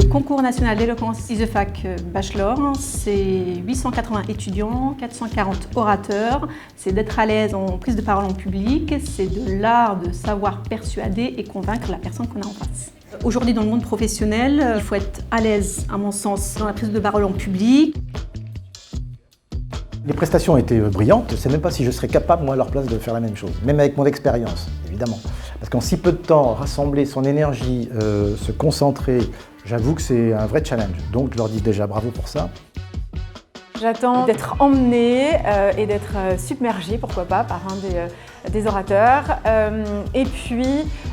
concours national d'éloquence ISEFAC Bachelor, c'est 880 étudiants, 440 orateurs. C'est d'être à l'aise en prise de parole en public, c'est de l'art de savoir persuader et convaincre la personne qu'on a en face. Aujourd'hui, dans le monde professionnel, il faut être à l'aise, à mon sens, dans la prise de parole en public. Les prestations étaient brillantes, je ne sais même pas si je serais capable, moi, à leur place, de faire la même chose, même avec mon expérience, évidemment. Parce qu'en si peu de temps, rassembler son énergie, se concentrer, j'avoue que c'est un vrai challenge. Donc je leur dis déjà bravo pour ça. J'attends d'être emmenée et d'être submergée, pourquoi pas, par un des orateurs. Et puis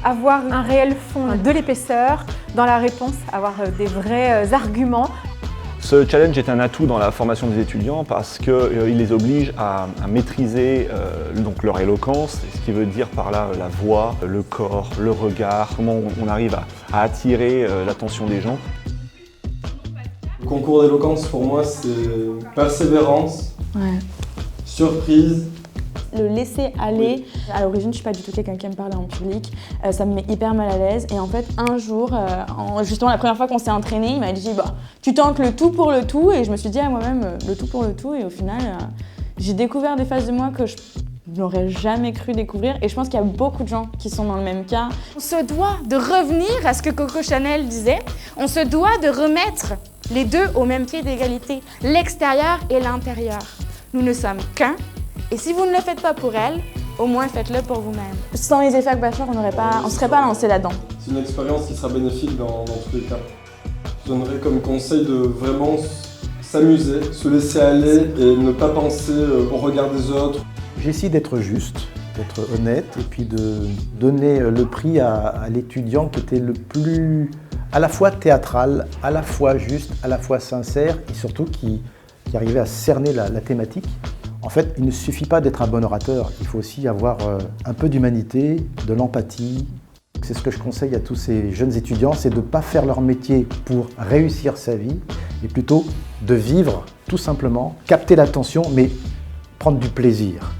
avoir un réel fond, de l'épaisseur dans la réponse, avoir des vrais arguments. Ce challenge est un atout dans la formation des étudiants parce qu'il les oblige à maîtriser donc leur éloquence, ce qui veut dire par là la voix, le corps, le regard, comment on arrive à attirer l'attention des gens. Le concours d'éloquence pour moi c'est persévérance, surprise. Le laisser aller. À l'origine, je suis pas du tout quelqu'un qui aime parler en public. Ça me met hyper mal à l'aise. Et en fait, un jour, justement la première fois qu'on s'est entraîné, il m'a dit tu tentes le tout pour le tout. Et je me suis dit à moi-même le tout pour le tout. Et au final, j'ai découvert des phases de moi que je n'aurais jamais cru découvrir. Et je pense qu'il y a beaucoup de gens qui sont dans le même cas. On se doit de revenir à ce que Coco Chanel disait. On se doit de remettre les deux au même pied d'égalité, l'extérieur et l'intérieur. Nous ne sommes qu'un. Et si vous ne le faites pas pour elle, au moins faites-le pour vous-même. Sans les ISEFAC Bachelor, on ne serait pas lancé là-dedans. C'est une expérience qui sera bénéfique dans tous les cas. Je donnerais comme conseil de vraiment s'amuser, se laisser aller et ne pas penser au regard des autres. J'essaie d'être juste, d'être honnête et puis de donner le prix à l'étudiant qui était le plus à la fois théâtral, à la fois juste, à la fois sincère et surtout qui arrivait à cerner la thématique. En fait, il ne suffit pas d'être un bon orateur, il faut aussi avoir un peu d'humanité, de l'empathie. C'est ce que je conseille à tous ces jeunes étudiants, c'est de ne pas faire leur métier pour réussir sa vie, mais plutôt de vivre tout simplement, capter l'attention, mais prendre du plaisir.